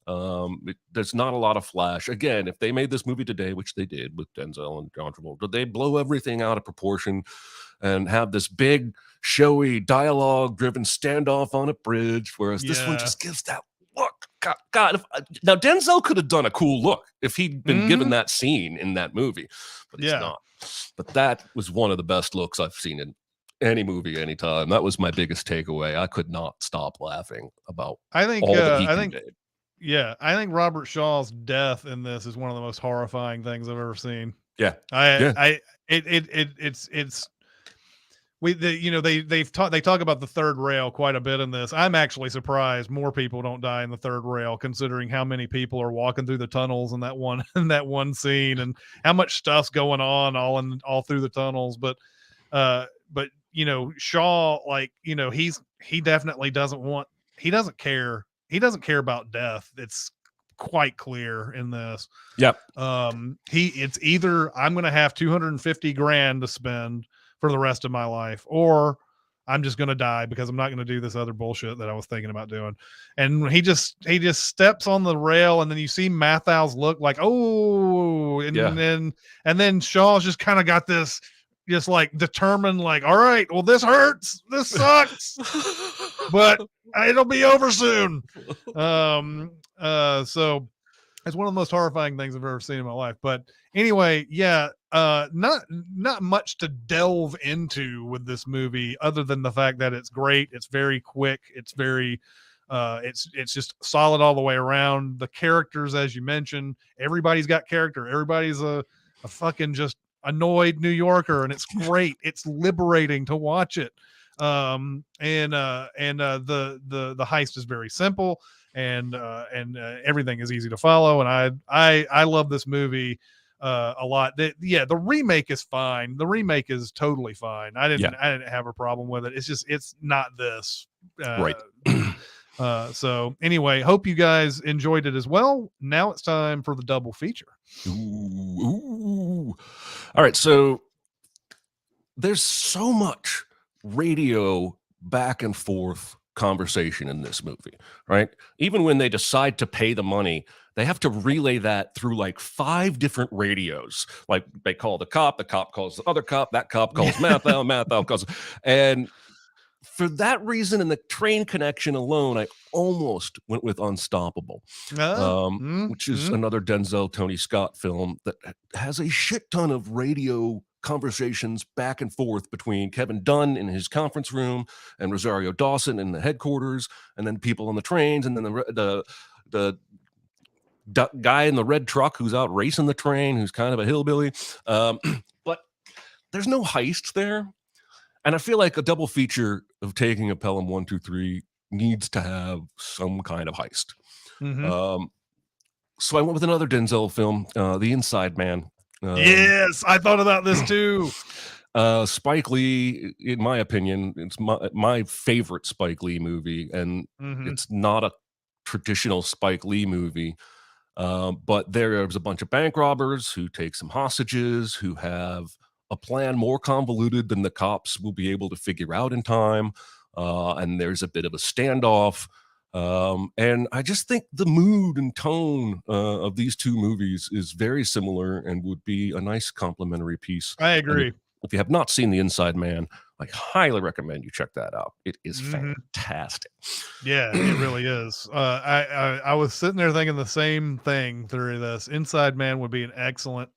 There's not a lot of flash. Again, if they made this movie today, which they did with Denzel and John Travolta, they blow everything out of proportion and have this big, showy, dialogue-driven standoff on a bridge, whereas this one just gives that look. God, now Denzel could have done a cool look if he'd been given that scene in that movie, but he's not. But that was one of the best looks I've seen in any movie, anytime. That was my biggest takeaway. I could not stop laughing about all that he conveyed. I think Robert Shaw's death in this is one of the most horrifying things I've ever seen. Yeah. They talk about the third rail quite a bit in this. I'm actually surprised more people don't die in the third rail, considering how many people are walking through the tunnels in that one scene, and how much stuff's going on all through the tunnels. But Shaw, like, he definitely he doesn't care about death. It's quite clear in this. Yep. It's either I'm going to have 250 grand to spend for the rest of my life, or I'm just going to die because I'm not going to do this other bullshit that I was thinking about doing. And he just steps on the rail, and then you see Mathau's look like, oh, and then Shaw's just kind of got this, just like determined, like, all right, well, this hurts, this sucks, but it'll be over soon. So it's one of the most horrifying things I've ever seen in my life. But anyway, not much to delve into with this movie, other than the fact that it's great. It's very quick. It's very, it's just solid all the way around. The characters, as you mentioned, everybody's got character. Everybody's a fucking just annoyed New Yorker, and it's great. It's liberating to watch it. The heist is very simple, and everything is easy to follow. And I love this movie a lot. The remake is fine. The remake is totally fine. I didn't have a problem with it. It's just, it's not this. Right. So anyway, hope you guys enjoyed it as well. Now it's time for the double feature. Ooh. All right, so there's so much radio back and forth conversation in this movie, right? Even when they decide to pay the money, they have to relay that through like 5 different radios. Like they call the cop calls the other cop, that cop calls Math out calls, and for that reason and the train connection alone, I almost went with Unstoppable, which is another Denzel Tony Scott film that has a shit ton of radio conversations back and forth between Kevin Dunn in his conference room and Rosario Dawson in the headquarters, and then people on the trains, and then the guy in the red truck who's out racing the train, who's kind of a hillbilly. But there's no heist there. And I feel like a double feature of taking a Pelham 123 needs to have some kind of heist. So I went with another Denzel film, The Inside Man. Yes, I thought about this too. Spike Lee, in my opinion, it's my favorite Spike Lee movie, and it's not a traditional Spike Lee movie. But there's a bunch of bank robbers who take some hostages, who have a plan more convoluted than the cops will be able to figure out in time. And there's a bit of a standoff. And I just think the mood and tone of these two movies is very similar and would be a nice complementary piece. I agree. If you have not seen The Inside Man, I highly recommend you check that out. It is fantastic. Yeah, it really is. I was sitting there thinking the same thing through this. Inside Man would be an excellent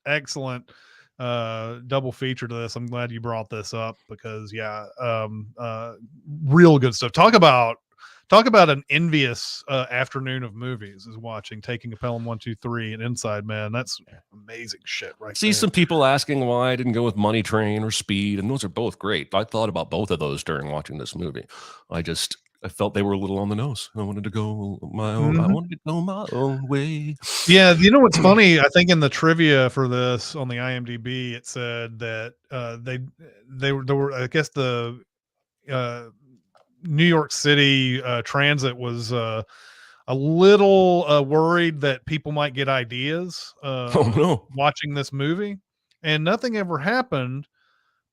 double feature to this. I'm glad you brought this up because real good stuff. Talk about an envious afternoon of movies is watching Taking a Pelham 123 and Inside Man. That's amazing shit right See there. some people asking why I didn't go with Money Train or Speed, and those are both great. I thought about both of those during watching this movie. I felt they were a little on the nose. I wanted to go my own. I wanted to go my own way. Yeah, you know what's funny? I think in the trivia for this on the IMDb, it said that they were I guess the New York City Transit was a little worried that people might get ideas watching this movie, and nothing ever happened.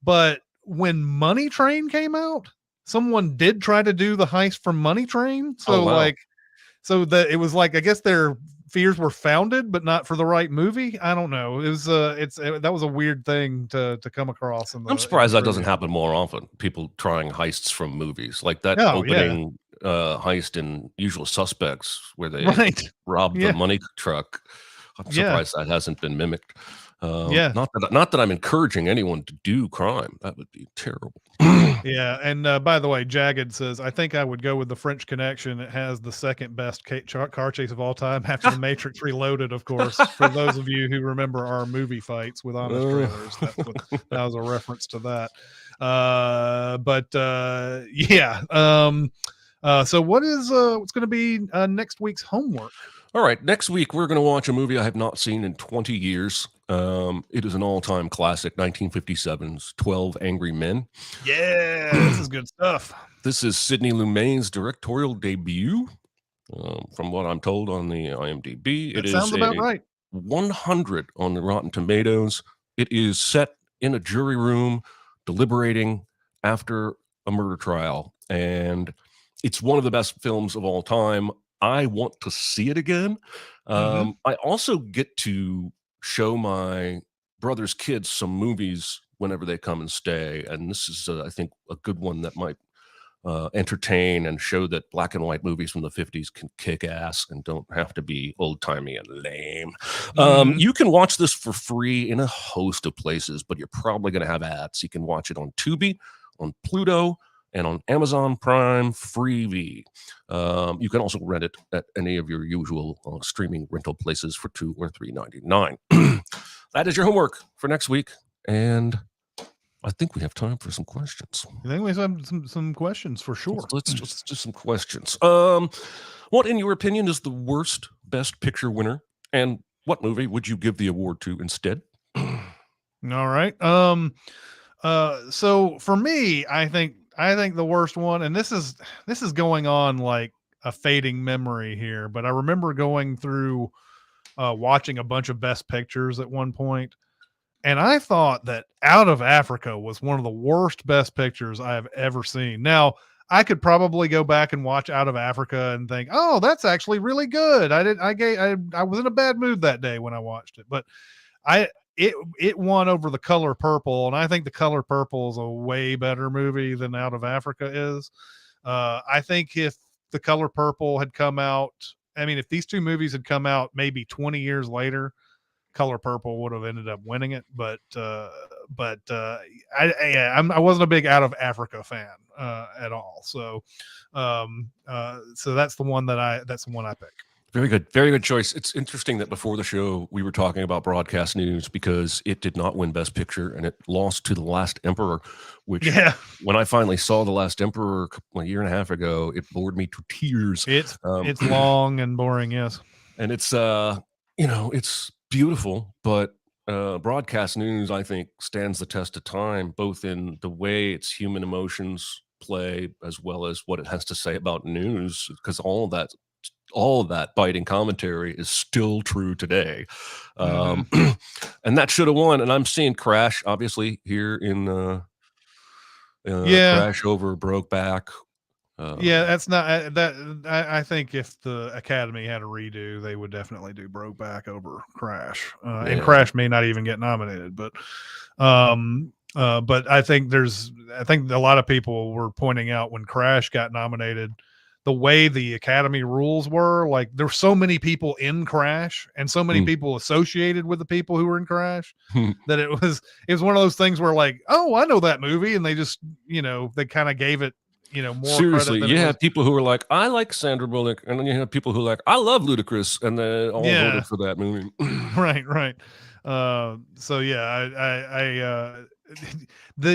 But when Money Train came out, someone did try to do the heist from Money Train. So it was like, I guess their fears were founded, but not for the right movie. I don't know. It was that was a weird thing to come across. I'm surprised that doesn't happen more often. People trying heists from movies like that opening heist in Usual Suspects where they robbed the money truck. I'm surprised that hasn't been mimicked. Not that I'm encouraging anyone to do crime. That would be terrible. Yeah, and by the way, Jagged says, I think I would go with The French Connection. It has the second best car chase of all time after The Matrix Reloaded, of course. For those of you who remember our movie fights with honest trailers, that was a reference to that. So what's going to be next week's homework? All right, next week we're going to watch a movie I have not seen in 20 years. It is an all-time classic, 1957's 12 Angry Men. Yeah, this is good stuff. This is Sidney Lumet's directorial debut, from what I'm told on the IMDb. It sounds about right. 100 on the Rotten Tomatoes. It is set in a jury room, deliberating after a murder trial, and it's one of the best films of all time. I want to see it again. I also get to show my brother's kids some movies whenever they come and stay. And this is, I think, a good one that might entertain and show that black and white movies from the 50s can kick ass and don't have to be old-timey and lame. You can watch this for free in a host of places, but you're probably going to have ads. You can watch it on Tubi, on Pluto, and on Amazon Prime Freevee. You can also rent it at any of your usual streaming rental places for $2 or $3.99. That is your homework for next week, and I think we have time for some questions. I think we have some questions for sure. Let's do some questions. What, in your opinion, is the worst Best Picture winner, and what movie would you give the award to instead? All right. So for me, I think the worst one, and this is going on like a fading memory here, but I remember going through watching a bunch of Best Pictures at one point, and I thought that Out of Africa was one of the worst Best Pictures I have ever seen. Now, I could probably go back and watch Out of Africa and think, "Oh, that's actually really good." I was in a bad mood that day when I watched it, but I it won over The Color Purple, and I think The Color Purple is a way better movie than Out of Africa is. I think if The Color Purple had come out, I mean, if these two movies had come out maybe 20 years later, Color Purple would have ended up winning it. I wasn't a big Out of Africa fan at all. So that's the one that's the one I pick. Very good. Very good choice. It's interesting that before the show, we were talking about broadcast news because it did not win Best Picture and it lost to The Last Emperor, which when I finally saw The Last Emperor a year and a half ago, it bored me to tears. It's long and boring. Yes. And it's, it's beautiful, but broadcast news, I think, stands the test of time, both in the way its human emotions play as well as what it has to say about news, because all of that biting commentary is still true today. And that should have won. And I'm seeing Crash, obviously, here in Crash over Brokeback. That's not that. I think if the Academy had a redo, they would definitely do Brokeback over Crash, and Crash may not even get nominated. But I think a lot of people were pointing out when Crash got nominated, the way the Academy rules were, like there's so many people in Crash and so many people associated with the people who were in Crash that it was one of those things where like, oh, I know that movie, and they just they kind of gave it more seriously credit. You had people who were like, I like Sandra Bullock, and then you had people who were like, I love Ludacris, and they all voted for that movie. right. So yeah,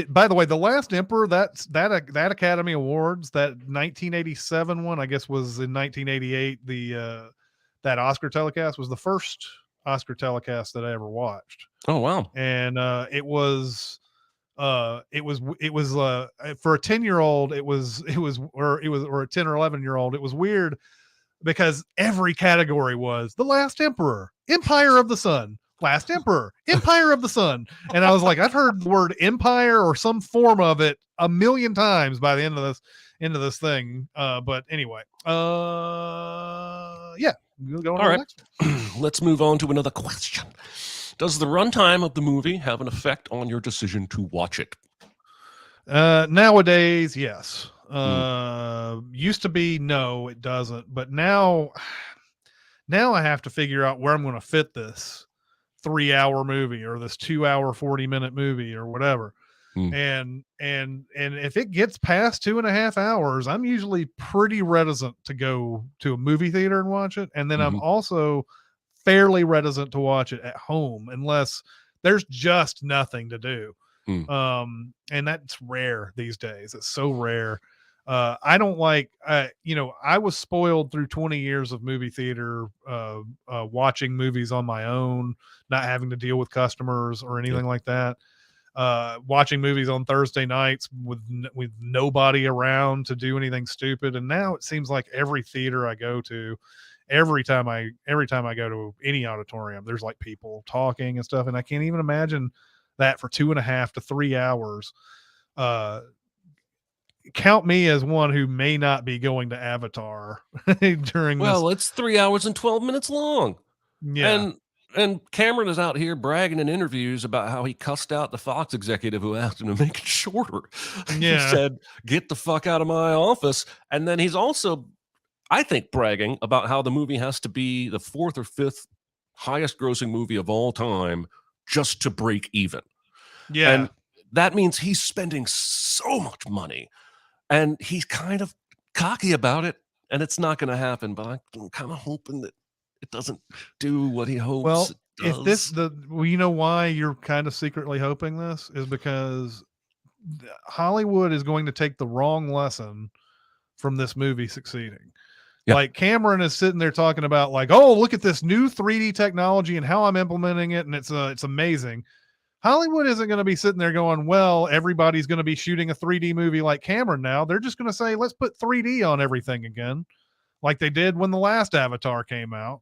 by the way, The Last Emperor, that Academy Awards, that 1987 one, I guess was in 1988, that Oscar telecast was the first Oscar telecast that I ever watched. Oh wow. And it was for a 10-year-old, or a 10 or 11-year-old, it was weird because every category was The Last Emperor, Empire of the Sun, Last Emperor, Empire of the Sun. And I was like, I've heard the word empire or some form of it a million times by the end of this thing. But anyway, yeah, we'll go on to the next one. Let's move on to another question. Does the runtime of the movie have an effect on your decision to watch it? Nowadays, yes. Used to be no, it doesn't. But now I have to figure out where I'm going to fit this 3-hour movie or this 2-hour 40-minute movie or whatever. And if it gets past 2.5 hours, I'm usually pretty reticent to go to a movie theater and watch it. And then I'm also fairly reticent to watch it at home unless there's just nothing to do. And that's rare these days. It's so rare. I don't like, I was spoiled through 20 years of movie theater, watching movies on my own, not having to deal with customers or anything like that. Watching movies on Thursday nights with nobody around to do anything stupid. And now it seems like every theater I go to, every time I go to any auditorium, there's like people talking and stuff. And I can't even imagine that for 2.5 to 3 hours. Count me as one who may not be going to Avatar during this. Well, it's 3 hours and 12 minutes long. Yeah. And Cameron is out here bragging in interviews about how he cussed out the Fox executive who asked him to make it shorter. He said, get the fuck out of my office. And then he's also, I think, bragging about how the movie has to be the 4th or 5th highest grossing movie of all time just to break even. Yeah. And that means he's spending so much money and he's kind of cocky about it, and it's not going to happen, but I'm kind of hoping that it doesn't do what he hopes. Well, it does. you know why you're kind of secretly hoping this is because Hollywood is going to take the wrong lesson from this movie succeeding. Yeah. Like Cameron is sitting there talking about like, oh, look at this new 3D technology and how I'm implementing it. And it's amazing. Hollywood isn't going to be sitting there going, well, everybody's going to be shooting a 3D movie like Cameron now. They're just going to say, let's put 3D on everything again. like they did when the last Avatar came out.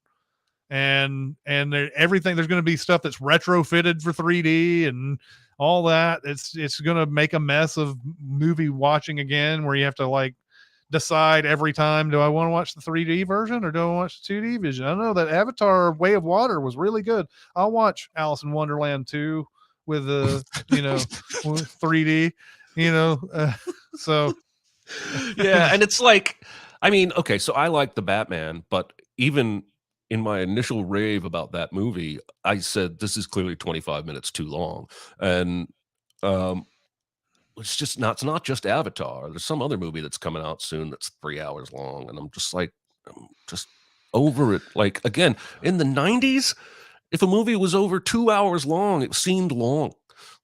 And everything, there's going to be stuff that's retrofitted for 3D and all that. It's going to make a mess of movie watching again, where you have to like decide every time, do I want to watch the 3D version or do I watch the 2D vision? I know that Avatar Way of Water was really good. I'll watch Alice in Wonderland 2 with the, with 3D, so Yeah, and it's like, I mean, okay, so I like the Batman, but even in my initial rave about that movie, I said this is clearly 25 minutes too long, and um, it's not just Avatar. There's some other movie that's coming out soon that's 3 hours long, and I'm just like, I'm just over it. Like again, in the '90s, if a movie was over 2 hours long, it seemed long.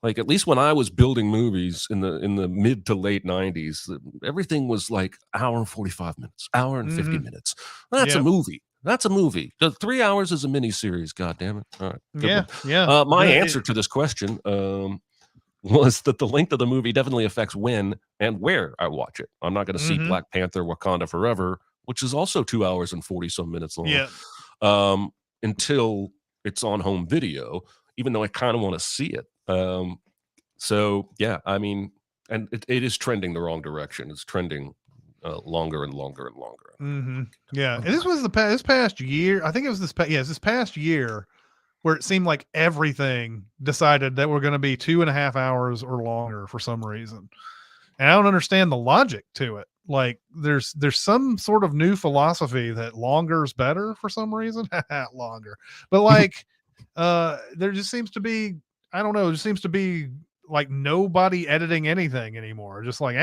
Like at least when I was building movies in the mid to late '90s, everything was like hour and 45 minutes, hour and 50 minutes. That's a yeah, movie. That's a movie. The 3 hours is a miniseries. God damn it! All right, good one. yeah. My answer to this question was that the length of the movie definitely affects when and where I watch it. I'm not going to see Black Panther: Wakanda Forever, which is also 2 hours and 40 some minutes long, Yeah. until it's on home video, even though I kind of want to see it. So yeah, I mean, and it is trending the wrong direction. It's trending longer and longer and longer. Yeah, and this was this past year. I think it was this past year where it seemed like everything decided that we're going to be 2.5 hours or longer for some reason, and I don't understand the logic to it. Like there's some sort of new philosophy that longer is better for some reason. Longer, but like there just seems to be, I don't know, it just seems to be like nobody editing anything anymore. Just like,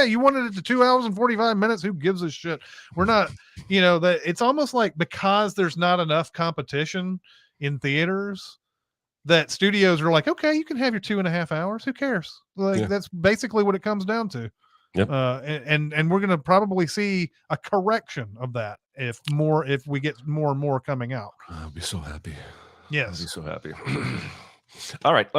you wanted it to 2 hours and 45 minutes. Who gives a shit? We're not, that it's almost like because there's not enough competition in theaters that studios are like, okay, you can have your 2.5 hours. Who cares? Like that's basically what it comes down to. Yep. And we're going to probably see a correction of that if we get more and more coming out. I'll be so happy. Yes. I'll be so happy. All right.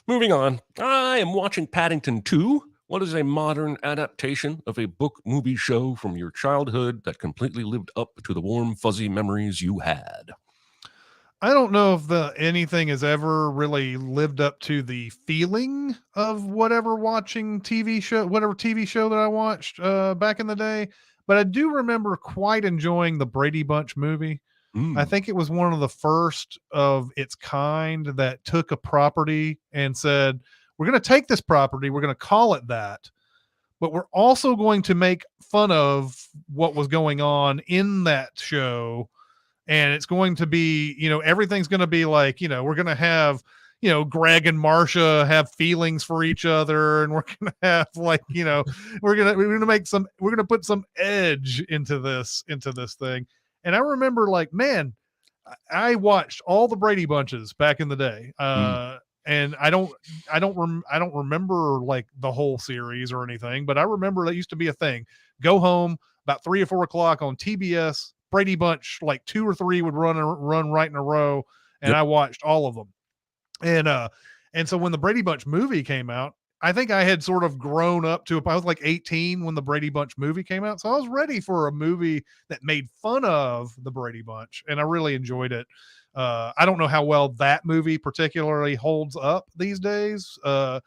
Moving on. I am watching Paddington 2. What is a modern adaptation of a book movie show from your childhood that completely lived up to the warm, fuzzy memories you had? I don't know if anything has ever really lived up to the feeling of whatever TV show that I watched back in the day, but I do remember quite enjoying the Brady Bunch movie. I think it was one of the first of its kind that took a property and said, we're going to take this property, we're going to call it that, but we're also going to make fun of what was going on in that show. And it's going to be, everything's going to be like, we're going to have, Greg and Marcia have feelings for each other. And we're going to have like, we're going to put some edge into this thing. And I remember like, man, I watched all the Brady Bunches back in the day. And I don't remember like the whole series or anything, but I remember that used to be a thing. Go home about 3 or 4 o'clock on TBS. Brady Bunch, like 2 or 3 would run right in a row, and I watched all of them. And so when the Brady Bunch movie came out, I think I had sort of grown up to, I was like 18 when the Brady Bunch movie came out. So I was ready for a movie that made fun of the Brady Bunch, and I really enjoyed it. I don't know how well that movie particularly holds up these days, because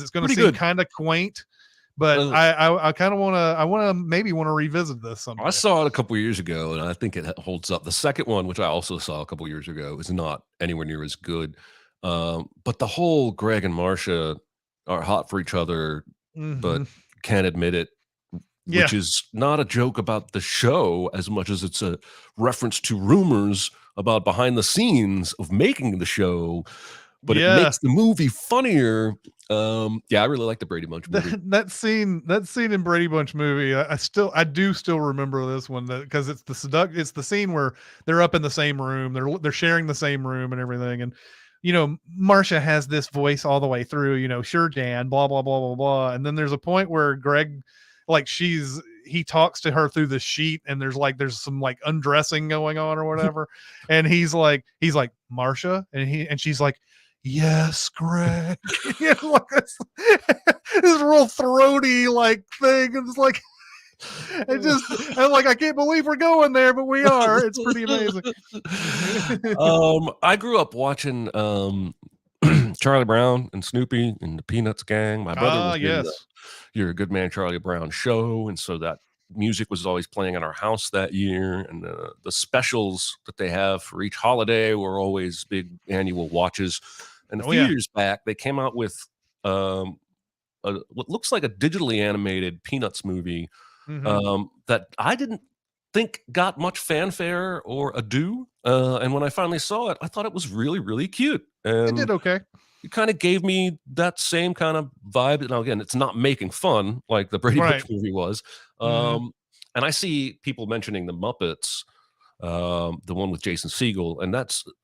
it's going to seem kind of quaint. But I kind of want to maybe revisit this someday. I saw it a couple years ago, and I think it holds up. The second one, which I also saw a couple years ago, is not anywhere near as good. But the whole Greg and Marcia are hot for each other, but can't admit it, which is not a joke about the show as much as it's a reference to rumors about behind the scenes of making the show. But it makes the movie funnier. I really like the Brady Bunch movie. That scene in Brady Bunch movie, I do still remember this one because it's the scene where they're up in the same room, they're sharing the same room and everything, and Marcia has this voice all the way through, sure Dan, blah blah blah blah blah, and then there's a point where Greg, like he talks to her through the sheet, and there's some like undressing going on or whatever, and he's like Marcia, and she's like, yes, Greg. Like this real throaty like thing. And it's like, It just, I'm like, I can't believe we're going there, but we are. It's pretty amazing. I grew up watching Charlie Brown and Snoopy and the Peanuts gang. My brother was in the Yes. You're a Good Man, Charlie Brown show, and so that music was always playing in our house that year. And the specials that they have for each holiday were always big annual watches. And a Oh, few yeah. years back, they came out with what looks like a digitally animated Peanuts movie that I didn't think got much fanfare or ado. And when I finally saw it, I thought it was really, really cute. It And did okay. it kind of gave me that same kind of vibe. Now, again, it's not making fun like the Brady Right. Bunch movie was. Mhm. And I see people mentioning the Muppets, the one with Jason Segel, and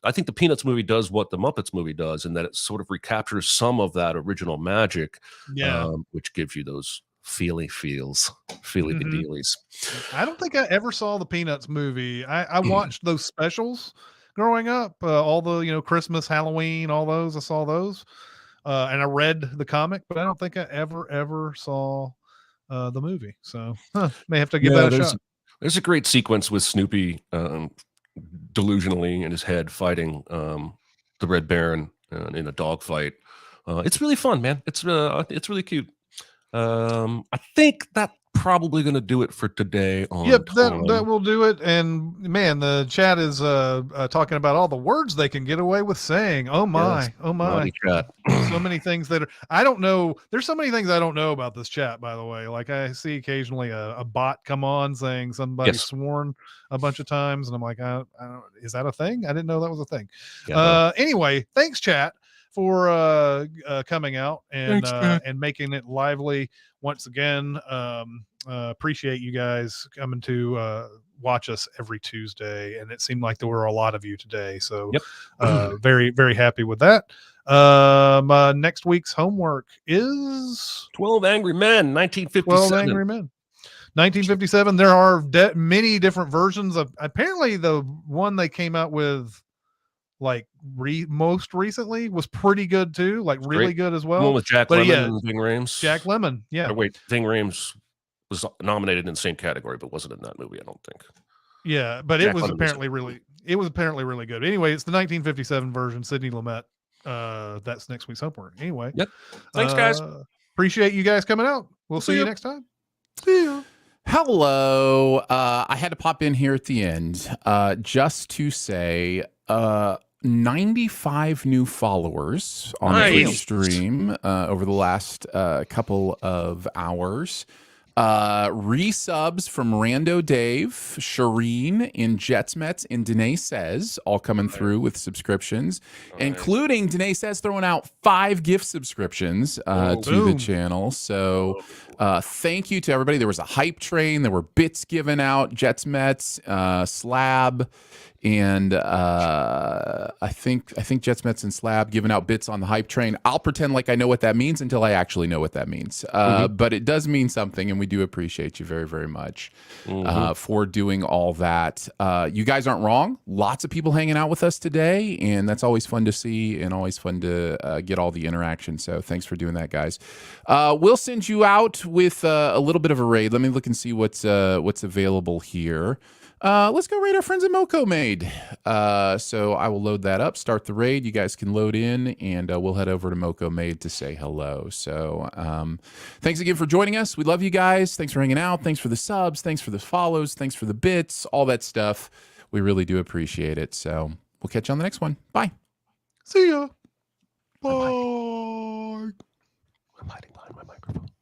I think the Peanuts movie does what the Muppets movie does, in that it sort of recaptures some of that original magic, Yeah. which gives you those feely Mhm. dealies. I don't think I ever saw the Peanuts movie. I watched those specials growing up, all the, Christmas, Halloween, all those. I saw those. And I read the comic, but I don't think I ever saw the movie. So, may have to give that Yeah, a shot. there's a great sequence with Snoopy delusionally in his head fighting the Red Baron in a dogfight. It's really fun, man. It's really cute. I think that's probably going to do it for today on Yep, that time. will do it. And man, the chat is talking about all the words they can get away with saying. Oh Yes, my, oh naughty my. chat. So many things that are, I don't know. There's so many things I don't know about this chat, by the way. Like I see occasionally a bot come on saying somebody Yes. sworn a bunch of times, and I'm like, I don't, is that a thing? I didn't know that was a thing. Yeah. No. Anyway, thanks chat for coming out Thanks, man. and making it lively once again. Appreciate you guys coming to watch us every Tuesday, and it seemed like there were a lot of you today. So Yep. very, very happy with that. Next week's homework is 12 Angry Men, 12 1957. Angry Men. 1957. There are many different versions of. Apparently, the one they came out with, like most recently, was pretty good too. Like really Great. good as The one well. with Jack But Lemmon yeah, and Ving Rhames. Jack Lemmon. Yeah, Or wait, Ving Rhames was nominated in the same category, but wasn't in that movie, I don't think. yeah. But Jack Lemmon was it was apparently really good. Anyway, it's the 1957 version. Sidney Lumet. That's next week's homework. Anyway, Yep. Thanks, guys. Appreciate you guys coming out. We'll see you next time. See ya. Hello. I had to pop in here at the end just to say 95 new followers on the Twitch stream over the last couple of hours. Resubs from Rando Dave, Shireen, and Jetsmets, and Danae Says, all coming through with subscriptions, including Danae Says throwing out 5 gift subscriptions to the channel. So thank you to everybody. There was a hype train. There were bits given out, Jetsmets, Slab, and I think Jetsmets and Slab giving out bits on the hype train. I'll pretend like I know what that means until I actually know what that means. But it does mean something, and we do appreciate you very, very much for doing all that. You guys aren't wrong. Lots of people hanging out with us today, and that's always fun to see and always fun to get all the interaction. So thanks for doing that, guys. We'll send you out with a little bit of a raid. Let me look and see what's available here. Let's go raid our friends at Moco Made. So I will load that up, start the raid. You guys can load in, and we'll head over to Moco Made to say hello. So thanks again for joining us. We love you guys. Thanks for hanging out. Thanks for the subs. Thanks for the follows. Thanks for the bits, all that stuff. We really do appreciate it. So we'll catch you on the next one. Bye. See ya. Bye-bye. Bye.